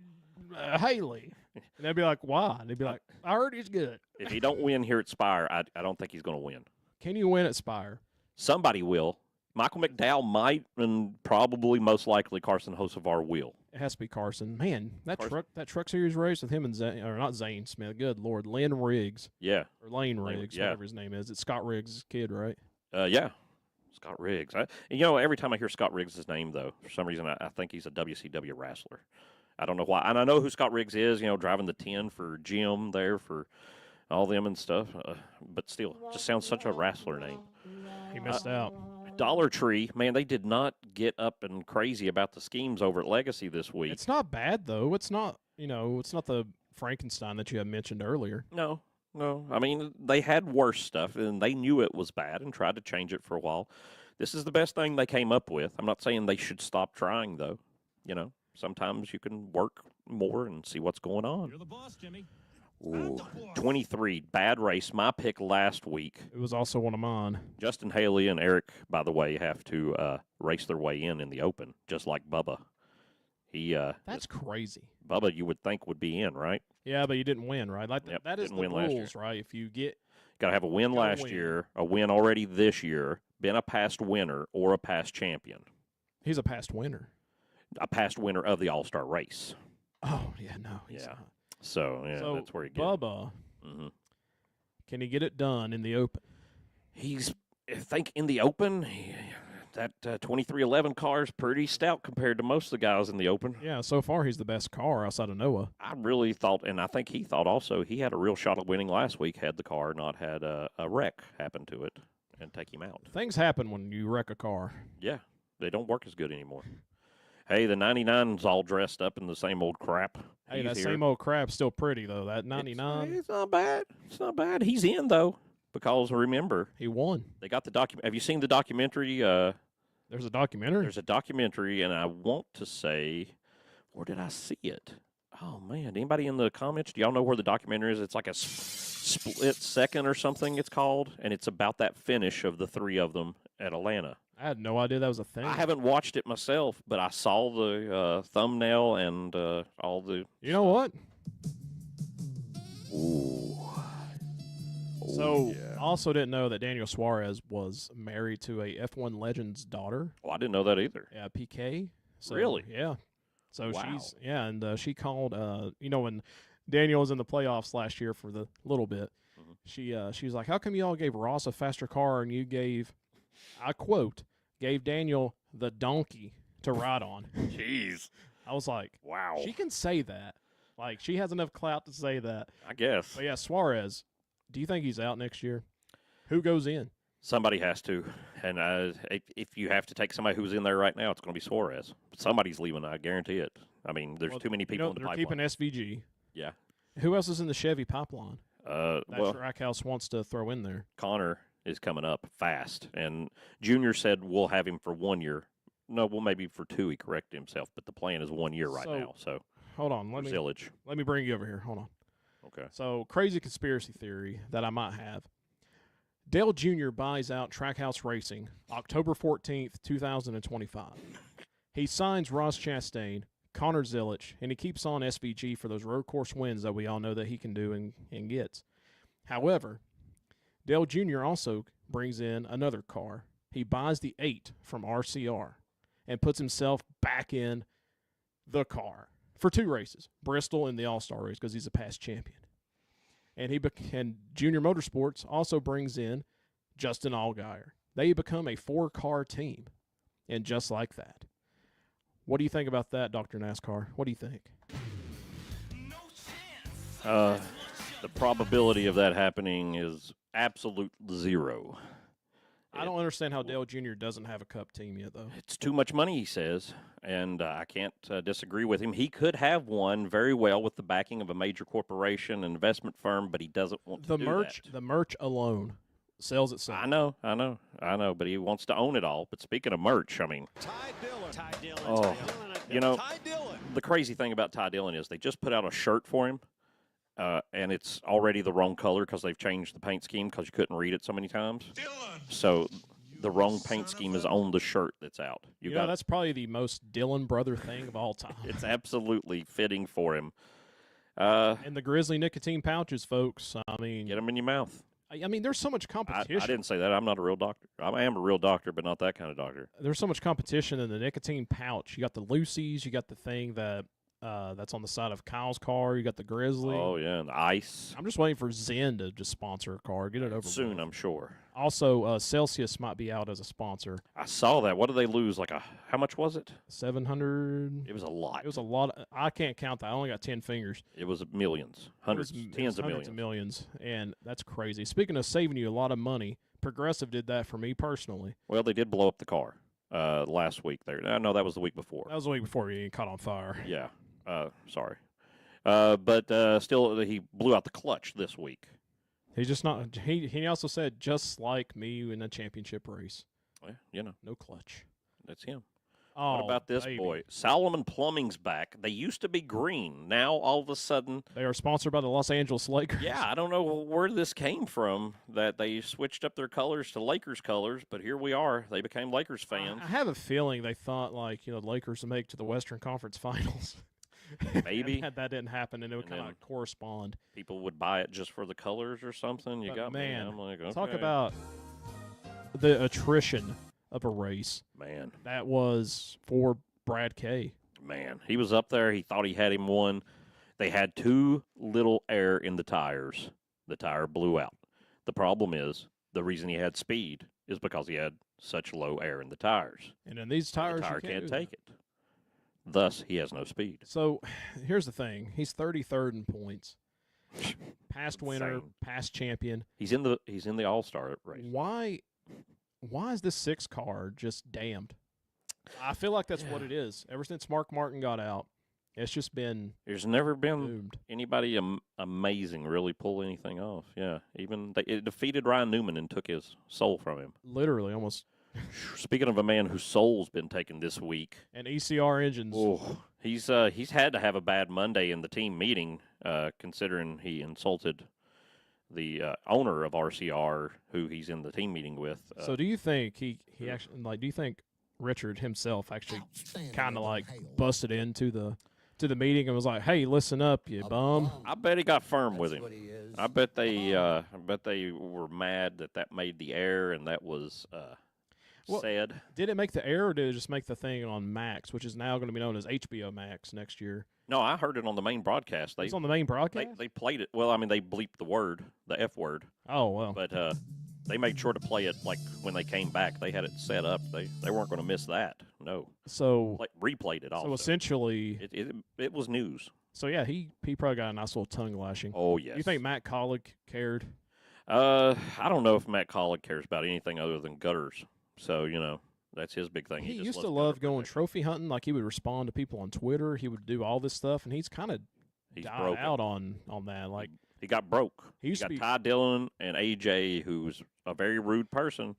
Haley," and they'd be like, "Why?" And he'd be like, "I heard he's good." If he don't win here at Spire, I don't think he's going to win. Can you win at Spire? Somebody will. Michael McDowell might, and probably most likely Carson Hocevar will. It has to be Carson. Man, that Carson. truck series race with him and Zane, or not Zane Smith. Good Lord, Lynn Riggs Yeah. or Lane Lane- Riggs, yeah. whatever his name is. It's Scott Riggs' kid, right? Yeah. Scott Riggs. Every time I hear Scott Riggs' name, though, for some reason, I think he's a WCW wrestler. I don't know why. And I know who Scott Riggs is, driving the 10 for Jim there for all them and stuff. But still, just sounds such a wrestler name. He missed out. Dollar Tree, man, they did not get up and crazy about the schemes over at Legacy this week. It's not bad though. It's not it's not the Frankenstein that you had mentioned earlier. No. I mean, they had worse stuff, and they knew it was bad and tried to change it for a while. This is the best thing they came up with. I'm not saying they should stop trying, though. Sometimes you can work more and see what's going on. You're the boss, Jimmy. Ooh, 23, bad race. My pick last week. It was also one of mine. Justin Haley and Eric, by the way, have to race their way in the Open, just like Bubba. That's crazy. Bubba, you would think would be in, right? Yeah, but you didn't win, right? Like Yep, that is didn't the win last year. rules, right? If you get Got to have a win Gotta last win. year, a win already this year, been a past winner, or a past champion. he's a past winner. A past winner of the All-Star race. Oh yeah, no, he's Yeah. not. So, So that's where he gets. Bubba, hmm can he get it done in the Open? He's, I think, in the Open, that 2311 car is pretty stout compared to most of the guys in the Open. Yeah, so far he's the best car outside of Noah. I really thought, and I think he thought also, he had a real shot at winning last week had the car not had a wreck happen to it and take him out. Things happen when you wreck a car. Yeah, they don't work as good anymore. Hey, the 99's all dressed up in the same old crap. Hey, He's that here. same old crap's still pretty though. That 99, It's not bad. It's not bad. He's in though, because remember he won. they got the document. Have you seen the documentary? There's a documentary. There's a documentary, and I want to say, where did I see it? Oh man, anybody in the comments? Do y'all know where the documentary is? It's like a split second or something. It's called, and it's about that finish of the three of them at Atlanta. I had no idea that was a thing. I haven't watched it myself, but I saw the thumbnail and all the. You know what? Ooh. So, I also didn't know that Daniel Suarez was married to a F1 legend's daughter. Oh, I didn't know that either. Yeah, PK. So, Really? Yeah. So Wow. and she called. When Daniel was in the playoffs last year for the little bit, she was like, "How come you all gave Ross a faster car and you gave, I quote, gave Daniel the donkey to ride on?" Jeez. I was like, Wow. she can say that. Like, she has enough clout to say that. I guess. But yeah, Suarez, do you think he's out next year? Who goes in? Somebody has to. And if you have to take somebody who's in there right now, it's going to be Suarez. But somebody's leaving, I guarantee it. I mean, there's Well, too many people in the they're pipeline. keeping SVG. Yeah. Who else is in the Chevy pipeline that Well, Trackhouse wants to throw in there? Connor is coming up fast. And Junior said we'll have him for 1 year. No, well, maybe for 2, he corrected himself. But the plan is 1 year right So, now. So, Hold on, let Zillage. me bring you over here. Hold on. Okay. So, crazy conspiracy theory that I might have. Dale Jr. buys out Trackhouse Racing October 14th, 2025. He signs Ross Chastain, Connor Zillage, and he keeps on SVG for those road course wins that we all know that he can do and gets. However, Dale Jr. also brings in another car. He buys the 8 from RCR and puts himself back in the car for 2 races, Bristol and the All-Star race, because he's a past champion. And and Junior Motorsports also brings in Justin Allgaier. They become a 4-car team, and just like that. What do you think about that, Dr. NASCAR? What do you think? The probability of that happening is absolute 0. I don't understand how Dale Jr. doesn't have a Cup team yet, though. It's too much money, he says, and I can't disagree with him. He could have one very well with the backing of a major corporation, an investment firm, but he doesn't want to do that. The merch alone sells itself. I know, but he wants to own it all. But speaking of merch, I mean, Ty Dillon. oh, you know, Ty Dillon. the crazy thing about Ty Dillon is they just put out a shirt for him, and it's already the wrong color because they've changed the paint scheme because you couldn't read it so many times. So the wrong paint scheme is on the shirt that's out. You know, that's probably the most Dylan brother thing of all time. It's absolutely fitting for him. And the Grizzly nicotine pouches, folks. I mean, Get them in your mouth. I mean, there's so much competition. I didn't say that. I'm not a real doctor. I am a real doctor, but not that kind of doctor. There's so much competition in the nicotine pouch. You got the Lucy's. You got the thing that's on the side of Kyle's car. You got the Grizzly. Oh, yeah, and the ice. I'm just waiting for Zen to just sponsor a car. Get it over Soon, with. I'm sure. Also, Celsius might be out as a sponsor. I saw that. What did they lose? How much was it? 700. It was a lot. It was a lot. I can't count that. I only got 10 fingers. It was millions, hundreds, tens of hundreds millions. of millions, and that's crazy. Speaking of saving you a lot of money, Progressive did that for me personally. Well, they did blow up the car last week. There, no, that was the week before. That was the week before you caught on fire. Yeah, sorry, but still, he blew out the clutch this week. He's just not. He also said just like me in a championship race. Well, you know, No clutch. that's him. Oh, What about this baby. boy? Salomon Plumbing's back. They used to be green. Now all of a sudden, They are sponsored by the Los Angeles Lakers. yeah, I don't know where this came from that they switched up their colors to Lakers colors, but here we are. They became Lakers fans. I have a feeling they thought the Lakers would make to the Western Conference Finals. Maybe. And that didn't happen, and it would And kind then- of correspond. People would buy it just for the colors or something. You But got man, me. I'm like, okay. Talk about the attrition of a race man. that was for Brad Kay. Man, he was up there. He thought he had him won. They had too little air in the tires. The tire blew out. The problem is the reason he had speed is because he had such low air in the tires. And in these tires, The tire you can't do take that. it. Thus, he has no speed. So here's the thing: he's 33rd in points, past winner, Insane. past champion. He's in the All-Star race. Why is this 6 car just damned? I feel like that's what it is. Ever since Mark Martin got out, it's just been There's never been doomed. anybody amazing really pull anything off. Yeah, even it defeated Ryan Newman and took his soul from him. Literally almost Speaking of a man whose soul's been taken this week, an ECR engines. oh, he's had to have a bad Monday in the team meeting, considering he insulted the owner of RCR, who he's in the team meeting with. So do you think he actually do you think Richard himself actually kind of busted into the meeting and was like, "Hey, listen up, you bum." I bet he got firm with That's him. what he is. I bet they were mad that made the air, and that was Well, said. Did it make the air, or did it just make the thing on Max, which is now going to be known as HBO Max next year? No, I heard it on the main broadcast. It's on the main broadcast. They played it. Well, I mean, they bleeped the F word, Oh well. but they made sure to play it like when they came back. They had it set up. They weren't going to miss that. No, So replayed it also. so essentially, it was news. so yeah, he probably got a nice little tongue lashing. Oh yes. You think Matt Collick cared? I don't know if Matt Collick cares about anything other than gutters. So that's his big thing. He just used loves to love gutter going protection. trophy hunting. Like he would respond to people on Twitter. He would do all this stuff, and he's kind of He's died broken. out on that. Like He got broke. He used to got be- Ty Dillon and AJ, who's a very rude person.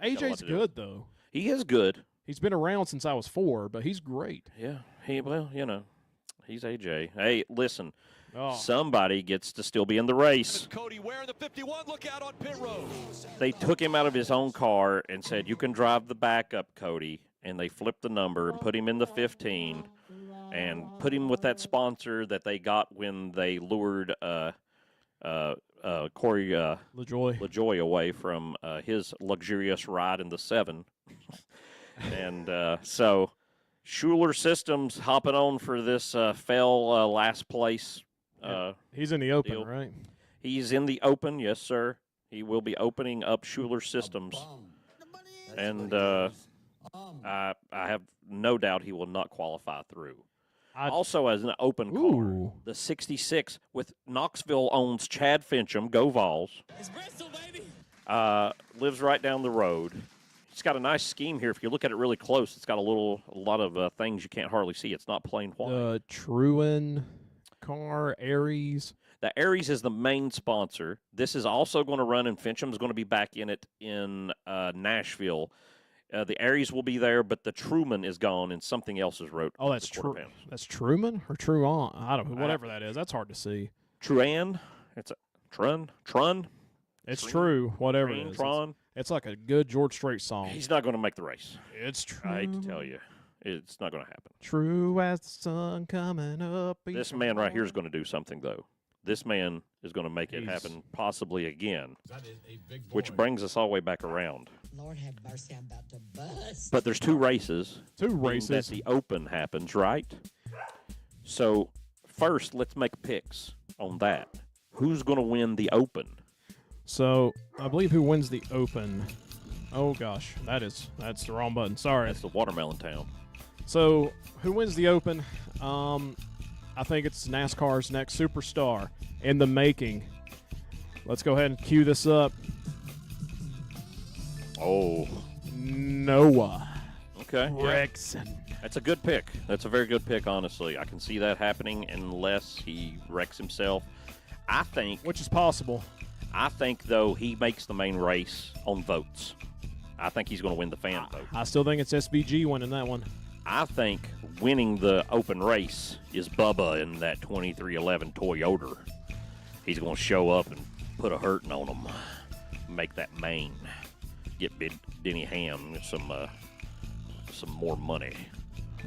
He got a lot AJ's to do. good though. He is good. He's been around since I was 4, but he's great. Yeah. He's AJ. Hey, listen. Oh, Somebody gets to still be in the race. Cody wearing the 51. Look out on pit road. They took him out of his own car and said, "You can drive the backup, Cody." And they flipped the number and put him in the 15 and put him with that sponsor that they got when they lured Corey LaJoy. LaJoy away from his luxurious ride in the 7. And so Schuler Systems hopping on for this fell last place. He's in the open, deal. right? He's in the open, yes, sir. He will be opening up Schuler Systems. And I have no doubt he will not qualify through. Also, as an open car, Ooh. the 66 with Knoxville owns Chad Fincham, go Vols. It's Bristol, baby. Lives right down the road. It's got a nice scheme here. If you look at it really close, it's got a lot of things you can't hardly see. It's not plain white. The Truan car, Aries. The Aries is the main sponsor. This is also going to run, and Fincham's going to be back in it in Nashville. The Aries will be there, but the Truman is gone, and something else is wrote. Oh, that's the quarter true. panels. That's Truman or Truan? I don't know. Whatever that is. That's hard to see. Truan. It's a Trun. It's Tron? true. Whatever it Train, is. Tron. It's like a good George Strait song. He's not going to make the race. It's true. I hate to tell you, it's not going to happen. True as the sun coming up. This man right here is going to do something, though. This man is going to make it happen possibly again, which brings us all the way back around. Lord have mercy, I'm about to bust. But there's two races. Two meaning races. That the Open happens, right? So first, let's make picks on that. Who's going to win the Open? So I believe who wins the Open. Oh gosh, that's the wrong button. Sorry. That's the Watermelon Town. So who wins the Open? I think it's NASCAR's next superstar in the making. Let's go ahead and cue this up. Oh, Noah okay. Yeah. Rexon. That's a good pick. That's a very good pick, honestly. I can see that happening unless he wrecks himself. I think, Which is possible. though, he makes the main race on votes. I think he's going to win the fan vote. I still think it's SVG winning that one. I think winning the Open race is Bubba in that 2311 Toyota. He's going to show up and put a hurting on him, make that main, get Big Denny Ham some more money.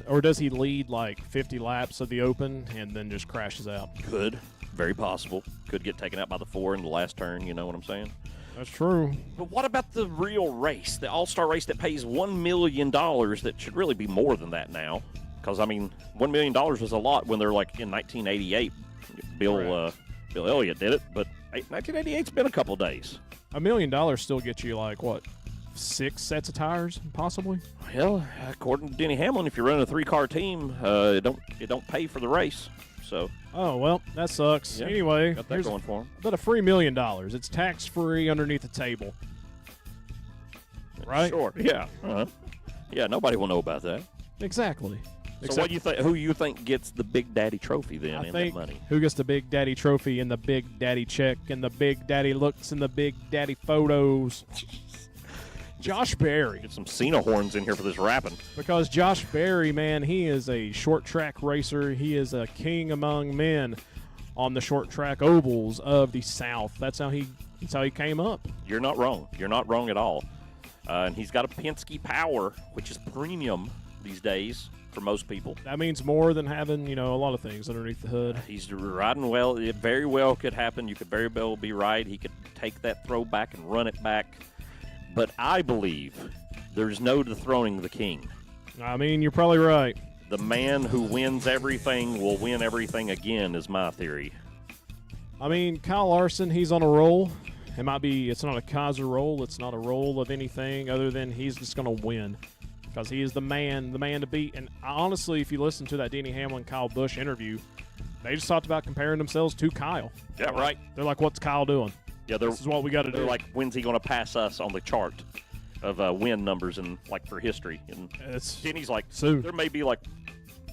Or does he lead like 50 laps of the Open and then just crashes out? Could. Very possible. Could get taken out by the 4 in the last turn, you know what I'm saying? That's true. But what about the real race, the all-star race that pays $1 million that should really be more than that now? Because, I mean, $1 million was a lot when they're like in 1988. Bill Elliott did it, but 1988's been a couple days. $1 million still gets you like, what, 6 sets of tires, possibly? Well, according to Denny Hamlin, if you're running a 3-car team, it don't pay for the race. So Oh, well, that sucks. Yeah, Anyway, got that here's going for him. about a free $1 million. It's tax-free underneath the table. Right? Sure. Yeah. Yeah. Nobody will know about that. Exactly. So what do you think? Who you think gets the Big Daddy trophy then I in think that money? who gets the Big Daddy trophy and the Big Daddy check and the Big Daddy looks and the Big Daddy photos? Josh Berry. Get some Cena horns in here for this rapping. Because Josh Berry, man, he is a short track racer. He is a king among men on the short track ovals of the South. That's how he came up. You're not wrong. You're not wrong at all. And he's got a Penske Power, which is premium these days for most people. That means more than having, a lot of things underneath the hood. He's riding well. It very well could happen. You could very well be right. He could take that throw back and run it back. But I believe there's no dethroning the king. I mean, you're probably right. The man who wins everything will win everything again is my theory. I mean, Kyle Larson, he's on a roll. It's not a Kaiser roll. It's not a roll of anything other than he's just going to win because he is the man to beat. And honestly, if you listen to that Denny Hamlin, Kyle Busch interview, they just talked about comparing themselves to Kyle. Yeah, right. They're like, what's Kyle doing? Yeah, This is what we got to they're do. like, when's he going to pass us on the chart of win numbers and like for history? And Denny's like, soon. there may be like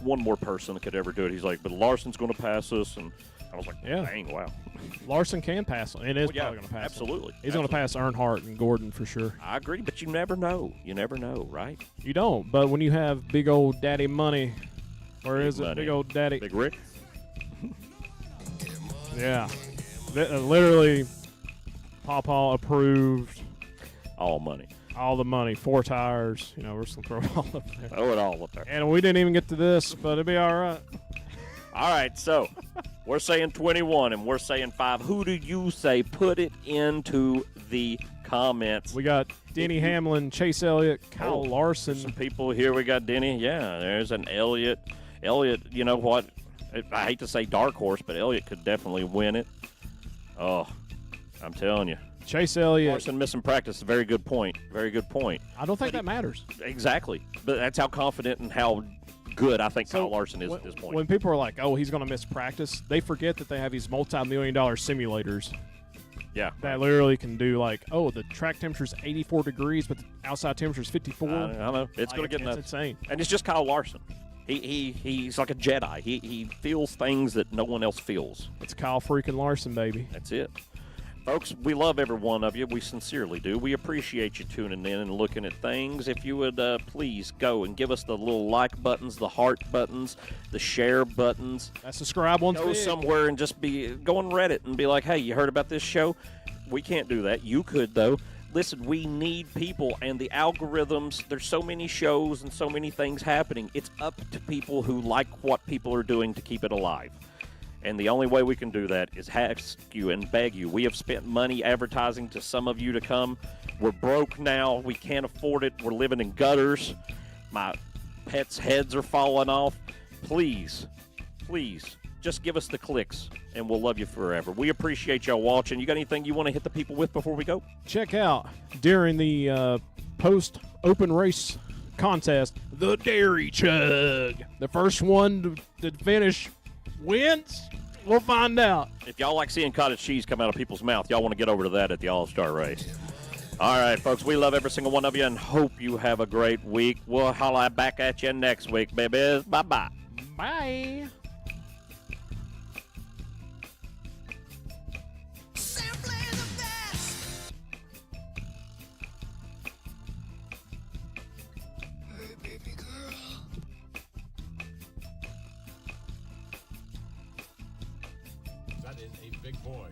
one more person that could ever do it. He's like, but Larson's going to pass us, and I was like, Yeah. dang, wow. Larson can pass, and is Well, yeah, probably going to pass. absolutely. He's going to pass Earnhardt and Gordon for sure. I agree, but you never know. You never know, right? You don't, but when you have big old daddy money, or Big is it money. big old daddy? Big Rick. Yeah, literally, Pawpaw approved All money. all the money, 4 tires. We're just gonna throw it all up there. Throw it all up there. And we didn't even get to this, but it'll be all right. All right, so we're saying 21 and we're saying 5. Who do you say? Put it into the comments. We got Denny Hamlin, Chase Elliott, Kyle Some Larson. people here. We got Denny. Yeah, there's an Elliott. Elliott, you know what? I hate to say dark horse, but Elliott could definitely win it. Oh, I'm telling you. Chase Elliott. Larson missing practice. Very good point. Very good point. I don't think that matters. Exactly. But that's how confident and how good I think Kyle Larson is at this point. When people are like, "Oh, he's going to miss practice," they forget that they have these multi-million-dollar simulators Yeah. that literally can do like, "Oh, the track temperature is 84 degrees, but the outside temperature is 54." I know. It's Like, going to get it's nuts. insane. And it's just Kyle Larson. He's like a Jedi. He feels things that no one else feels. It's Kyle freaking Larson, baby. That's it. Folks, we love every one of you. We sincerely do. We appreciate you tuning in and looking at things. If you would please go and give us the little like buttons, the heart buttons, the share buttons. That subscribe one's Go big. somewhere and just go on Reddit and be like, hey, you heard about this show? We can't do that. You could, though. Listen, we need people, and the algorithms, there's so many shows and so many things happening. It's up to people who like what people are doing to keep it alive. And the only way we can do that is ask you and beg you. We have spent money advertising to some of you to come. We're broke now. We can't afford it. We're living in gutters. My pets' heads are falling off. Please, please, just give us the clicks, and we'll love you forever. We appreciate y'all watching. You got anything you want to hit the people with before we go? Check out, during the post-open race contest, the Dairy Chug. The first one to finish wins. We'll find out. If y'all like seeing cottage cheese come out of people's mouth, y'all want to get over to that at the All-Star race. All right, folks, we love every single one of you and hope you have a great week. We'll holla back at you next week, babies. Bye-bye. Bye. That is a big boy.